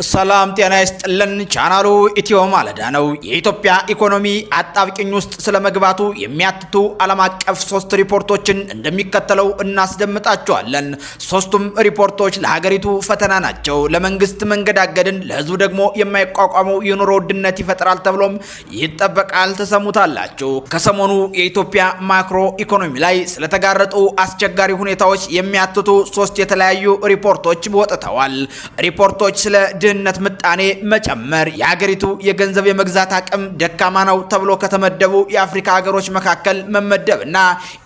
ሰላም ጤና ይስጥልን። ቻናሉ ኢትዮ ማለዳ ነው። የኢትዮጵያ ኢኮኖሚ አጣብቂኝ ውስጥ ስለመግባቱ የሚያትቱ ዓለም አቀፍ 3 ሪፖርቶችን እንደሚከተለው እናስደምጣቸዋለን። ሶስቱም ሪፖርቶች ለሀገሪቱ ፈተና ናቸው። ለመንግስት መንገዳገድን፣ ለህዝቡ ደግሞ የማይቋቋመው የኑሮ ውድነት ይፈጥራል ተብሎም ይጠበቃል። ተሰሙታላችሁ። ከሰሞኑ የኢትዮጵያ ማክሮ ኢኮኖሚ ላይ ስለተጋረጡ አስቸጋሪ ሁኔታዎች የሚያትቱ 3 የተለያዩ ሪፖርቶች ወጥተዋል። ሪፖርቶች ስለ ድህነት ምጣኔ መጨመር፣ የሀገሪቱ የገንዘብ የመግዛት አቅም ደካማ ነው ተብሎ ከተመደቡ የአፍሪካ ሀገሮች መካከል መመደብና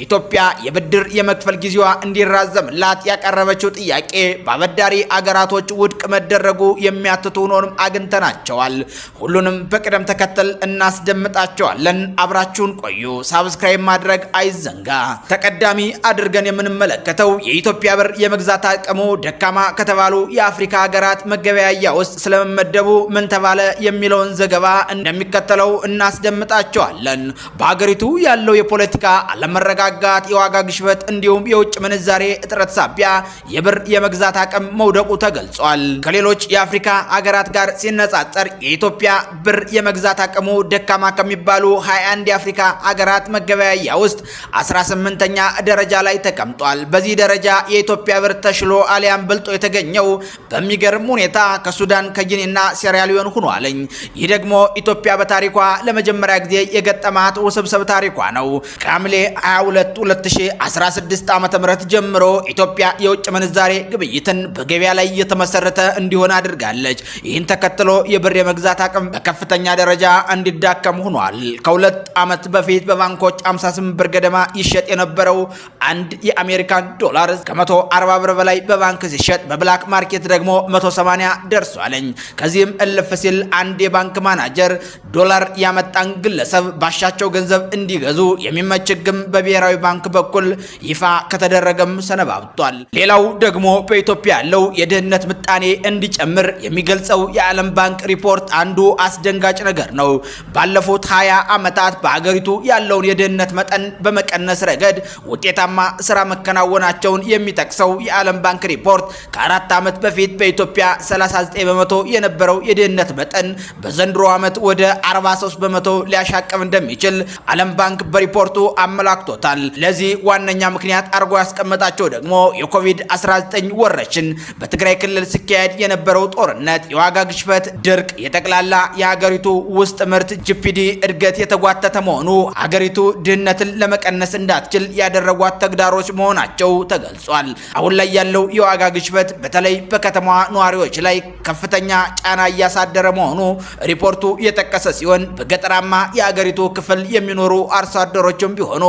ኢትዮጵያ የብድር የመክፈል ጊዜዋ እንዲራዘምላት ያቀረበችው ጥያቄ በአበዳሪ አገራቶች ውድቅ መደረጉ የሚያትቱ ሆኖም አግኝተናቸዋል። ሁሉንም በቅደም ተከተል እናስደምጣቸዋለን። አብራችሁን ቆዩ። ሳብስክራይብ ማድረግ አይዘንጋ። ተቀዳሚ አድርገን የምንመለከተው የኢትዮጵያ ብር የመግዛት አቅሙ ደካማ ከተባሉ የአፍሪካ ሀገራት መገበያያ ውስጥ ስለመመደቡ ምን ተባለ የሚለውን ዘገባ እንደሚከተለው እናስደምጣቸዋለን። በሀገሪቱ ያለው የፖለቲካ አለመረጋጋት፣ የዋጋ ግሽበት እንዲሁም የውጭ ምንዛሬ እጥረት ሳቢያ የብር የመግዛት አቅም መውደቁ ተገልጿል። ከሌሎች የአፍሪካ ሀገራት ጋር ሲነጻጸር የኢትዮጵያ ብር የመግዛት አቅሙ ደካማ ከሚባሉ 21 የአፍሪካ ሀገራት መገበያያ ውስጥ 18ኛ ደረጃ ላይ ተቀምጧል። በዚህ ደረጃ የኢትዮጵያ ብር ተሽሎ አሊያም በልጦ የተገኘው በሚገርም ሁኔታ ከሱዳን ከጊኒና ሴራሊዮን ሆኗል። ይህ ደግሞ ኢትዮጵያ በታሪኳ ለመጀመሪያ ጊዜ የገጠማት ውስብስብ ታሪኳ ነው። ከሐምሌ 22 2016 ዓ.ም ጀምሮ ኢትዮጵያ የውጭ ምንዛሬ ግብይትን በገበያ ላይ የተመሰረተ እንዲሆን አድርጋለች። ይህን ተከትሎ የብር የመግዛት አቅም በከፍተኛ ደረጃ እንዲዳከም ሆኗል። ከ2 ዓመት በፊት በባንኮች 58 ብር ገደማ ይሸጥ የነበረው አንድ የአሜሪካን ዶላር ከ140 ብር በላይ በባንክ ሲሸጥ በብላክ ማርኬት ደግሞ 180 ደርሷል። ከዚህም እልፍ ሲል አንድ የባንክ ማናጀር ዶላር ያመጣን ግለሰብ ባሻቸው ገንዘብ እንዲገዙ የሚመች ሕግም በብሔራዊ ባንክ በኩል ይፋ ከተደረገም ሰነባብቷል። ሌላው ደግሞ በኢትዮጵያ ያለው የድህነት ምጣኔ እንዲጨምር የሚገልጸው የዓለም ባንክ ሪፖርት አንዱ አስደንጋጭ ነገር ነው። ባለፉት 20 ዓመታት በሀገሪቱ ያለውን የድህነት መጠን በመቀነስ ረገድ ውጤታማ ስራ መከናወናቸውን የሚጠቅሰው የዓለም ባንክ ሪፖርት ከ4 ዓመት በፊት በኢትዮጵያ 39 በመቶ የነበረው የድህነት መጠን በዘንድሮ ዓመት ወደ 43 በመቶ ሊያሻቅብ እንደሚችል ዓለም ባንክ በሪፖርቱ አመላክቶታል። ለዚህ ዋነኛ ምክንያት አርጎ ያስቀመጣቸው ደግሞ የኮቪድ-19 ወረርሽኝ፣ በትግራይ ክልል ሲካሄድ የነበረው ጦርነት፣ የዋጋ ግሽበት፣ ድርቅ፣ የጠቅላላ የሀገሪቱ ውስጥ ምርት ጂፒዲ እድገት የተጓተተ መሆኑ ሀገሪቱ ድህነትን ለመቀነስ እንዳትችል ያደረጓት ተግዳሮች መሆናቸው ተገልጿል። አሁን ላይ ያለው የዋጋ ግሽበት በተለይ በከተማዋ ነዋሪዎች ላይ ከፍተኛ ጫና እያሳደረ መሆኑ ሪፖርቱ የጠቀሰ ሲሆን በገጠራማ የሀገሪቱ ክፍል የሚኖሩ አርሶ አደሮችም ቢሆኑ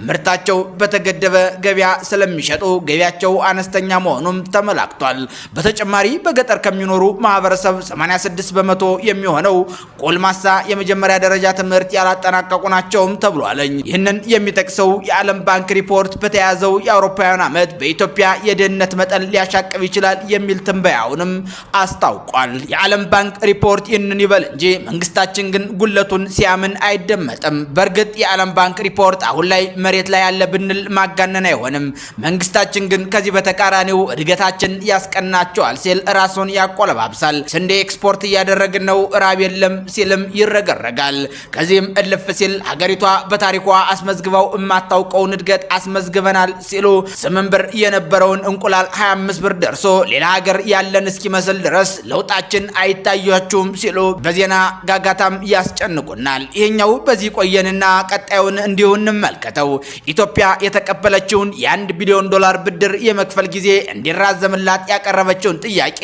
ምርታቸው በተገደበ ገበያ ስለሚሸጡ ገቢያቸው አነስተኛ መሆኑም ተመላክቷል። በተጨማሪ በገጠር ከሚኖሩ ማህበረሰብ 86 በመቶ የሚሆነው ጎልማሳ የመጀመሪያ ደረጃ ትምህርት ያላጠናቀቁ ናቸውም ተብሏል። ይህንን የሚጠቅሰው የዓለም ባንክ ሪፖርት በተያዘው የአውሮፓውያን ዓመት በኢትዮጵያ የድህነት መጠን ሊያሻቅብ ይችላል የሚል ትንበያውንም አስታውቋል። የዓለም ባንክ ሪፖርት ይህንን ይበል እንጂ መንግስታችን ግን ጉለቱን ሲያምን አይደመጥም። በእርግጥ የዓለም ባንክ ሪፖርት አሁን ላይ መሬት ላይ ያለ ብንል ማጋነን አይሆንም። መንግስታችን ግን ከዚህ በተቃራኒው እድገታችን ያስቀናቸዋል ሲል ራሱን ያቆለባብሳል። ስንዴ ኤክስፖርት እያደረግን ነው፣ ራብ የለም ሲልም ይረገረጋል። ከዚህም እልፍ ሲል ሀገሪቷ በታሪኳ አስመዝግበው የማታውቀውን እድገት አስመዝግበናል ሲሉ 8 ብር የነበረውን እንቁላል 25 ብር ደርሶ ሌላ ሀገር ያለን እስኪመስል ድረስ ለውጣችን አይታያችሁም ሲሉ በዜና ጋጋታም ያስጨንቁናል። ይሄኛው በዚህ ቆየንና ቀጣዩን እንዲሁ እንመልከተው። ኢትዮጵያ የተቀበለችውን የ1 ቢሊዮን ዶላር ብድር የመክፈል ጊዜ እንዲራዘምላት ያቀረበችውን ጥያቄ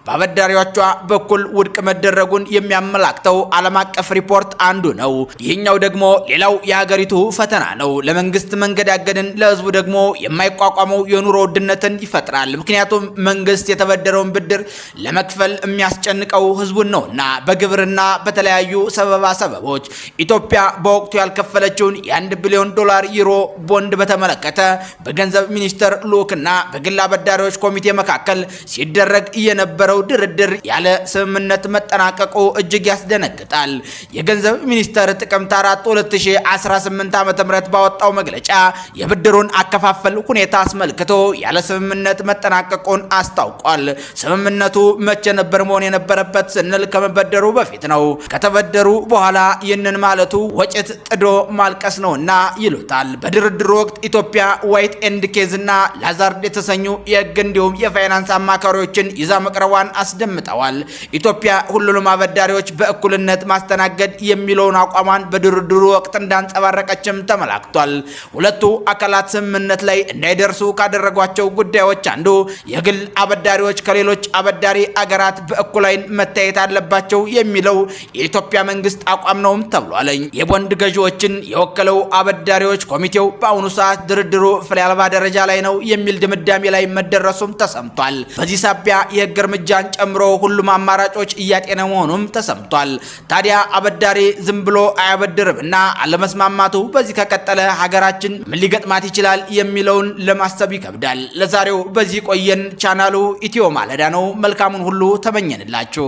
በአበዳሪዎቿ በኩል ውድቅ መደረጉን የሚያመላክተው ዓለም አቀፍ ሪፖርት አንዱ ነው። ይህኛው ደግሞ ሌላው የሀገሪቱ ፈተና ነው። ለመንግስት መንገዳገድን፣ ለህዝቡ ደግሞ የማይቋቋመው የኑሮ ውድነትን ይፈጥራል። ምክንያቱም መንግስት የተበደረውን ብድር ለመክፈል የሚያስጨንቀው ህዝቡን ነውና በግብርና በተለያዩ ሰበቦች ኢትዮጵያ በወቅቱ ያልከፈለችውን የ1 ቢሊዮን ዶላር ዩሮ ቦንድ በተመለከተ በገንዘብ ሚኒስቴር ልዑክና በግል አበዳሪዎች ኮሚቴ መካከል ሲደረግ የነበረው ድርድር ያለ ስምምነት መጠናቀቁ እጅግ ያስደነግጣል። የገንዘብ ሚኒስቴር ጥቅምት 4 2018 ዓ.ም ባወጣው መግለጫ የብድሩን አከፋፈል ሁኔታ አስመልክቶ ያለ ስምምነት መጠናቀቁን አስታውቋል። ስምምነቱ መቼ ነበር መሆን የነበረበት ስንል ከመበደሩ በፊት ነው። ከተበደሩ በኋላ ይህንን ማለቱ ወጭት ጥዶ ማልቀስ ነውና ይሉታል። በድርድሩ ወቅት ኢትዮጵያ ዋይት ኤንድ ኬዝ እና ላዛርድ የተሰኙ የህግ እንዲሁም የፋይናንስ አማካሪዎችን ይዛ መቅረቧን አስደምጠዋል። ኢትዮጵያ ሁሉንም አበዳሪዎች በእኩልነት ማስተናገድ የሚለውን አቋሟን በድርድሩ ወቅት እንዳንጸባረቀችም ተመላክቷል። ሁለቱ አካላት ስምምነት ላይ እንዳይደርሱ ካደረጓቸው ጉዳዮች አንዱ የግል አበዳሪዎች ከሌሎች አበዳሪ አገራት በእኩል ዓይን መታየት አለባቸው የሚለው የኢትዮጵያ መንግስት አቋም ነውም ተብሏል። የቦንድ ገዢዎችን የወከለው አበዳሪዎች ኮሚቴው በአሁኑ ሰዓት ድርድሩ ፍሬ አልባ ደረጃ ላይ ነው የሚል ድምዳሜ ላይ መደረሱም ተሰምቷል። በዚህ ሳቢያ የህግ እርምጃን ጨምሮ ሁሉም አማራጮች እያጤነ መሆኑም ተሰምቷል። ታዲያ አበዳሪ ዝም ብሎ አያበድርም እና አለመስማማቱ በዚህ ከቀጠለ ሀገራችን ምን ሊገጥማት ይችላል የሚለውን ለማሰብ ይከብዳል። ለዛሬው በዚህ ቆየን። ቻናሉ ኢትዮ ማለዳ ነው። መልካሙን ሁሉ ተመኘንላችሁ።